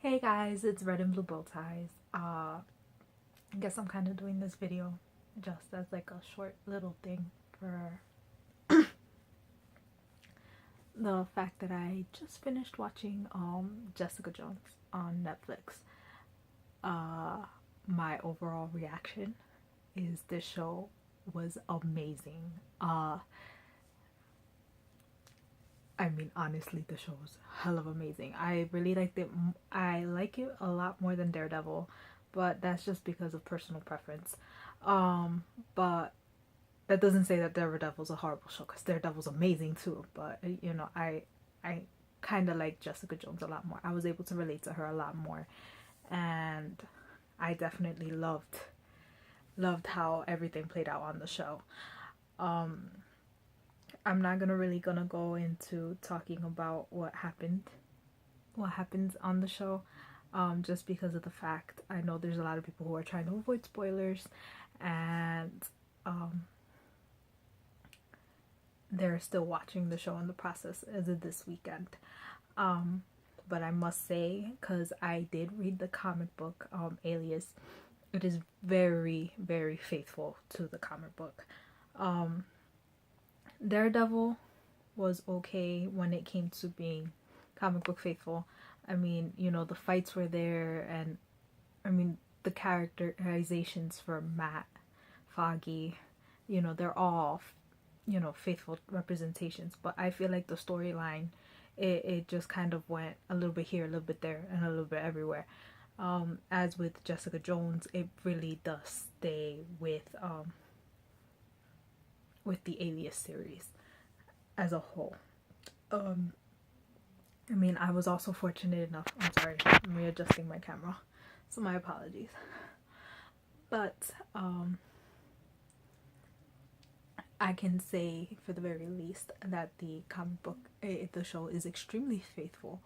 Hey guys, it's Red and Blue Bow Ties. I guess I'm kind of doing this video just as like a short little thing for the fact that I just finished watching Jessica Jones on Netflix. My overall reaction is this show was amazing. I mean, honestly, the show was hell of amazing. I really liked it. I like it a lot more than Daredevil, but that's just because of personal preference. But that doesn't say that Daredevil's a horrible show, because Daredevil's amazing too. But I kind of like Jessica Jones a lot more. I was able to relate to her a lot more, and I definitely loved how everything played out on the show. I'm not gonna go into talking about what happens on the show, just because of the fact I know there's a lot of people who are trying to avoid spoilers, and they're still watching the show in the process as of this weekend. But I must say, because I did read the comic book, Alias, it is very, very faithful to the comic book. Daredevil was okay when it came to being comic book faithful. I mean, the fights were there, and I mean, the characterizations for Matt, Foggy, they're all, faithful representations. But I feel like the storyline, it just kind of went a little bit here, a little bit there, and a little bit everywhere. As with Jessica Jones, it really does stay with the Alias series as a whole. I mean, I was also fortunate enough. I'm sorry, I'm readjusting my camera, so my apologies. But I can say for the very least that the comic book, the show is extremely faithful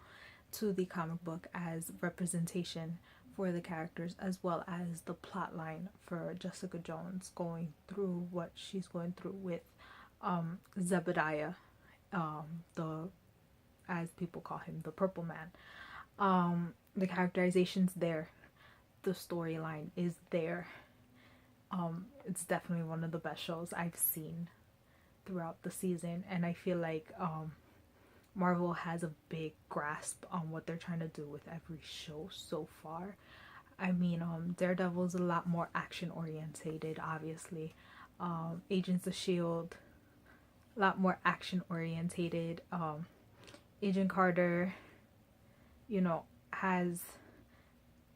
to the comic book as representation for the characters, as well as the plot line for Jessica Jones going through what she's going through with Zebediah, the, as people call him, the Purple Man. The characterization's there, the storyline is there. It's definitely one of the best shows I've seen throughout the season, and I feel like Marvel has a big grasp on what they're trying to do with every show so far. I mean, Daredevil's a lot more action orientated, obviously. Agents of Shield, a lot more action orientated. Agent Carter, has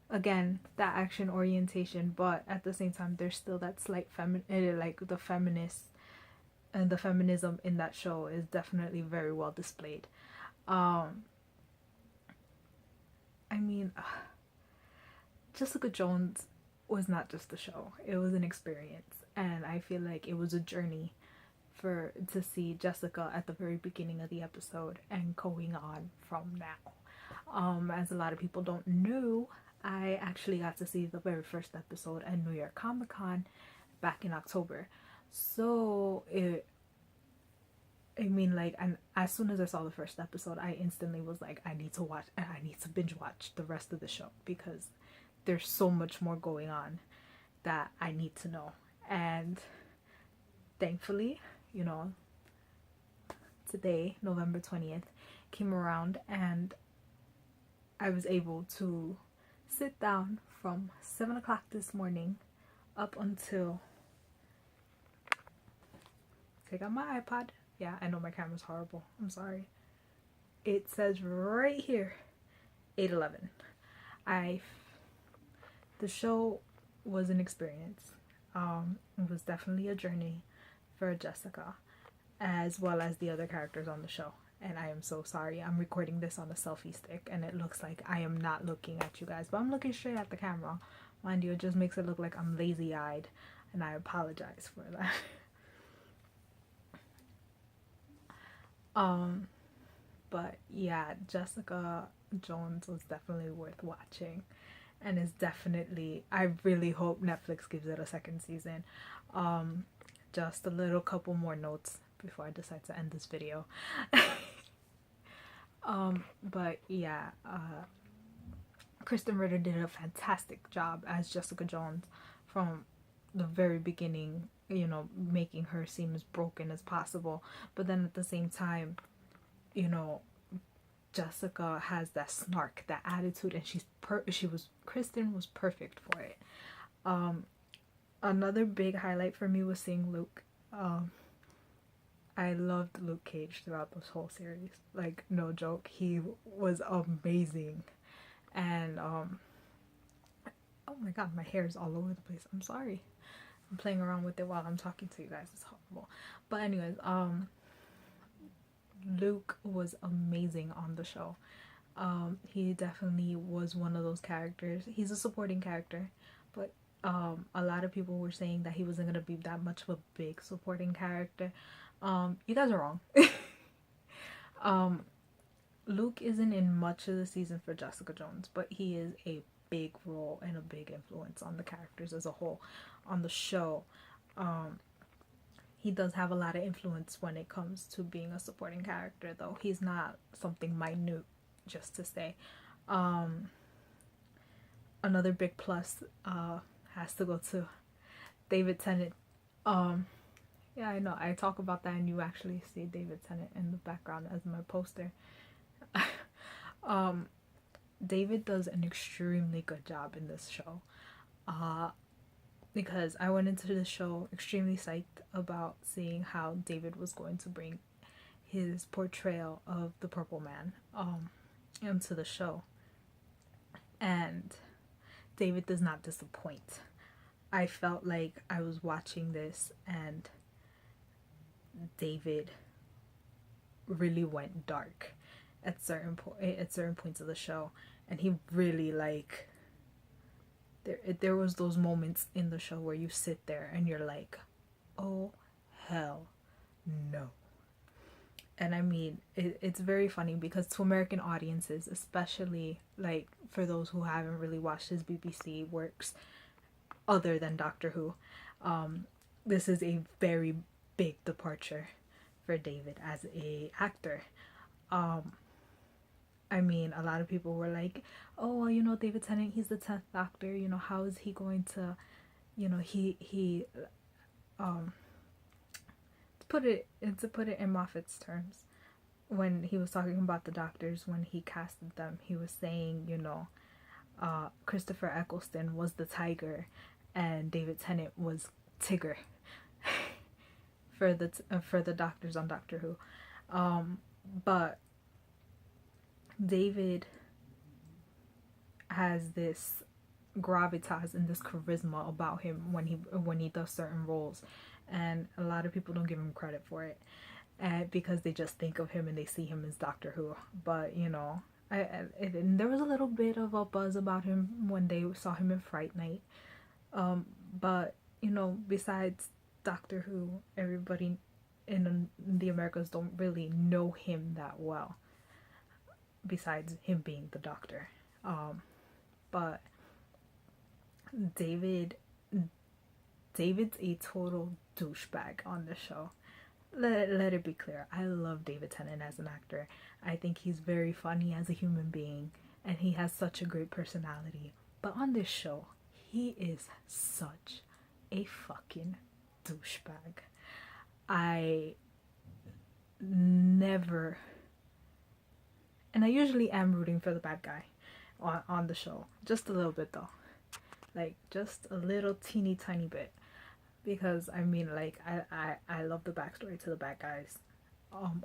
again that action orientation, but at the same time there's still that slight like the feminist and the feminism in that show is definitely very well displayed. I mean, Jessica Jones was not just a show, it was an experience, and I feel like it was a journey to see Jessica at the very beginning of the episode and going on from now. As a lot of people don't know, I actually got to see the very first episode at New York Comic Con back in October. So and as soon as I saw the first episode, I instantly was like, I need to binge watch the rest of the show, because there's so much more going on that I need to know. And thankfully, today, November 20th, came around, and I was able to sit down from 7 o'clock this morning up until, take out my iPod. Yeah, I know my camera's horrible. I'm sorry. It says right here, 8:11. The show was an experience. It was definitely a journey for Jessica, as well as the other characters on the show. And I am so sorry. I'm recording this on a selfie stick, and it looks like I am not looking at you guys, but I'm looking straight at the camera. Mind you, it just makes it look like I'm lazy-eyed, and I apologize for that. But yeah, Jessica Jones was definitely worth watching, and is definitely, I really hope Netflix gives it a second season. Just a little couple more notes before I decide to end this video. But yeah, Kristen Ritter did a fantastic job as Jessica Jones from the very beginning, you know, making her seem as broken as possible. But then at the same time, you know, Jessica has that snark, that attitude, and Kristen was perfect for it. Another big highlight for me was seeing Luke. I loved Luke Cage throughout this whole series. Like, no joke, he was amazing. And oh my god, my hair is all over the place. I'm sorry. I'm playing around with it while I'm talking to you guys. It's horrible. But anyways, Luke was amazing on the show. He definitely was one of those characters. He's a supporting character, but a lot of people were saying that he wasn't gonna be that much of a big supporting character. You guys are wrong. Luke isn't in much of the season for Jessica Jones, but he is a big role and a big influence on the characters as a whole on the show. He does have a lot of influence when it comes to being a supporting character, though. He's not something minute, just to say. Another big plus has to go to David Tennant. Yeah, I know, I talk about that and you actually see David Tennant in the background as my poster. David does an extremely good job in this show. Because I went into the show extremely psyched about seeing how David was going to bring his portrayal of the Purple Man into the show. And David does not disappoint. I felt like I was watching this and David really went dark at certain points of the show, and he really, like, there was those moments in the show where you sit there and you're like, oh hell no. And I mean, it's very funny because to American audiences, especially like for those who haven't really watched his BBC works other than Doctor Who, this is a very big departure for David as a actor. I mean, a lot of people were like, oh, well, you know, David Tennant, he's the 10th Doctor, you know, how is he going to, you know, to put it in Moffat's terms, when he was talking about the Doctors, when he casted them, he was saying, you know, Christopher Eccleston was the Tiger and David Tennant was Tigger for the Doctors on Doctor Who. But David has this gravitas and this charisma about him when he does certain roles, and a lot of people don't give him credit for it, because they just think of him and they see him as Doctor Who. But you know, there was a little bit of a buzz about him when they saw him in Fright Night, but you know, besides Doctor Who, everybody in the Americas don't really know him that well, besides him being the Doctor. But David's a total douchebag on the show. Let it be clear, I love David Tennant as an actor. I think he's very funny as a human being, and he has such a great personality. But on this show, he is such a fucking douchebag. I never, and I usually am rooting for the bad guy on the show, just a little bit though, like just a little teeny tiny bit, because I mean, like, I love the backstory to the bad guys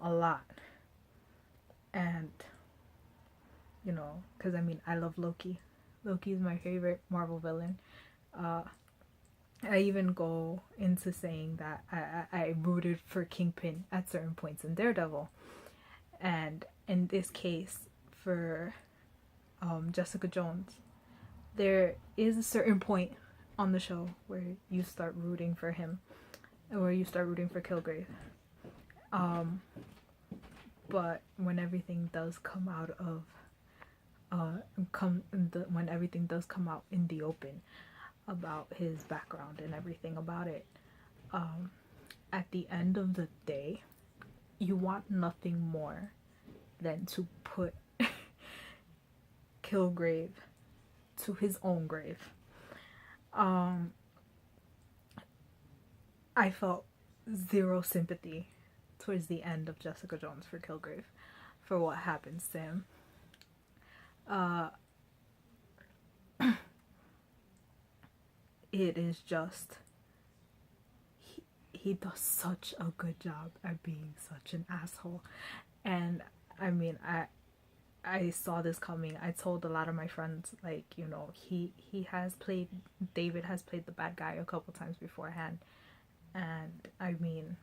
a lot, and you know, because I mean, I love Loki. Loki is my favorite Marvel villain. I even go into saying that I rooted for Kingpin at certain points in Daredevil. And in this case, for Jessica Jones, there is a certain point on the show where you start rooting for him, where you start rooting for Kilgrave. But when everything does come out of, when everything does come out in the open about his background and everything about it, at the end of the day, you want nothing more than to put Kilgrave to his own grave. I felt zero sympathy towards the end of Jessica Jones for Kilgrave, for what happens to him. It is just, he does such a good job at being such an asshole. And I mean, I saw this coming. I told a lot of my friends, like, you know, David has played the bad guy a couple times beforehand. And I mean,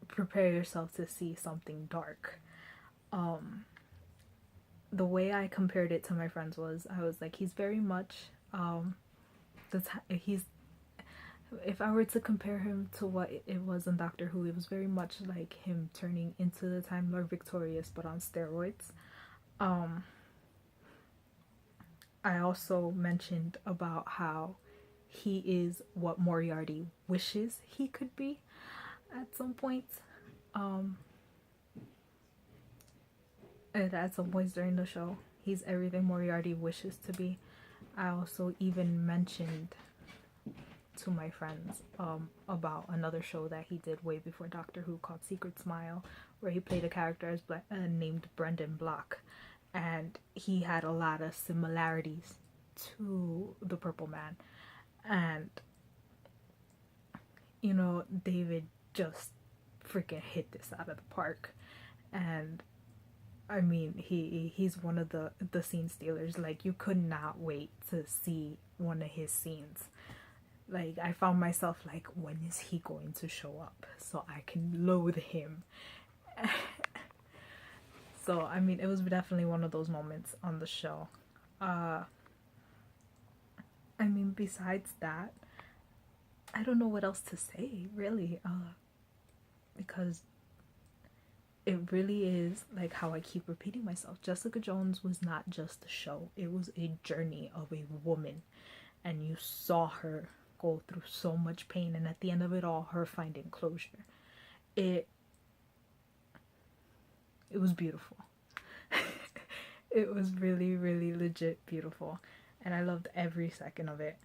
prepare yourself to see something dark. The way I compared it to my friends was, I was like, he's very much, if I were to compare him to what it was in Doctor Who, it was very much like him turning into the Time Lord Victorious, but on steroids. I also mentioned about how he is what Moriarty wishes he could be at some point. And at some points during the show, he's everything Moriarty wishes to be. I also even mentioned to my friends about another show that he did way before Doctor Who called Secret Smile, where he played a character as named Brendan Block, and he had a lot of similarities to the Purple Man. And you know, David just freaking hit this out of the park. And I mean, he's one of the scene stealers. Like, you could not wait to see one of his scenes. Like, I found myself like, when is he going to show up so I can loathe him? So, I mean, it was definitely one of those moments on the show. I mean, besides that, I don't know what else to say, really. Because it really is like how I keep repeating myself. Jessica Jones was not just a show. It was a journey of a woman. And you saw her go through so much pain, and at the end of it all, her finding closure. It was beautiful. It was really, really legit beautiful, and I loved every second of it.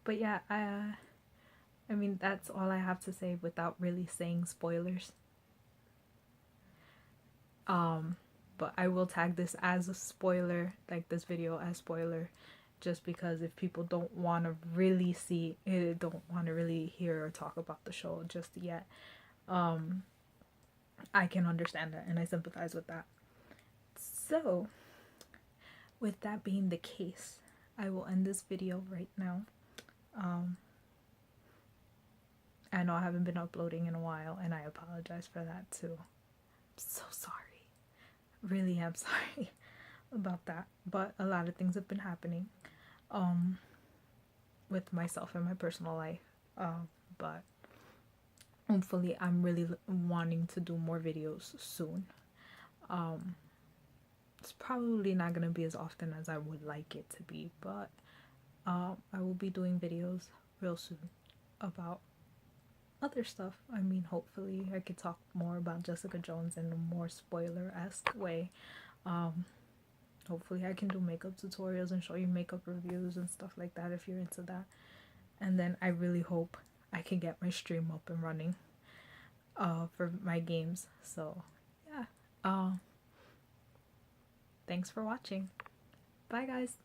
But yeah, I mean, that's all I have to say without really saying spoilers. But I will tag this as a spoiler, like this video as spoiler, just because if people don't want to really see it, don't want to really hear or talk about the show just yet, I can understand that and I sympathize with that. So, with that being the case, I will end this video right now. I know I haven't been uploading in a while, and I apologize for that too. I'm so sorry. Really am sorry about that. But a lot of things have been happening with myself and my personal life. But hopefully I'm really wanting to do more videos soon. It's probably not going to be as often as I would like it to be, but I will be doing videos real soon about other stuff. I mean, hopefully I could talk more about Jessica Jones in a more spoiler-esque way. Hopefully I can do makeup tutorials and show you makeup reviews and stuff like that if you're into that. And then I really hope I can get my stream up and running for my games. So yeah, thanks for watching. Bye guys.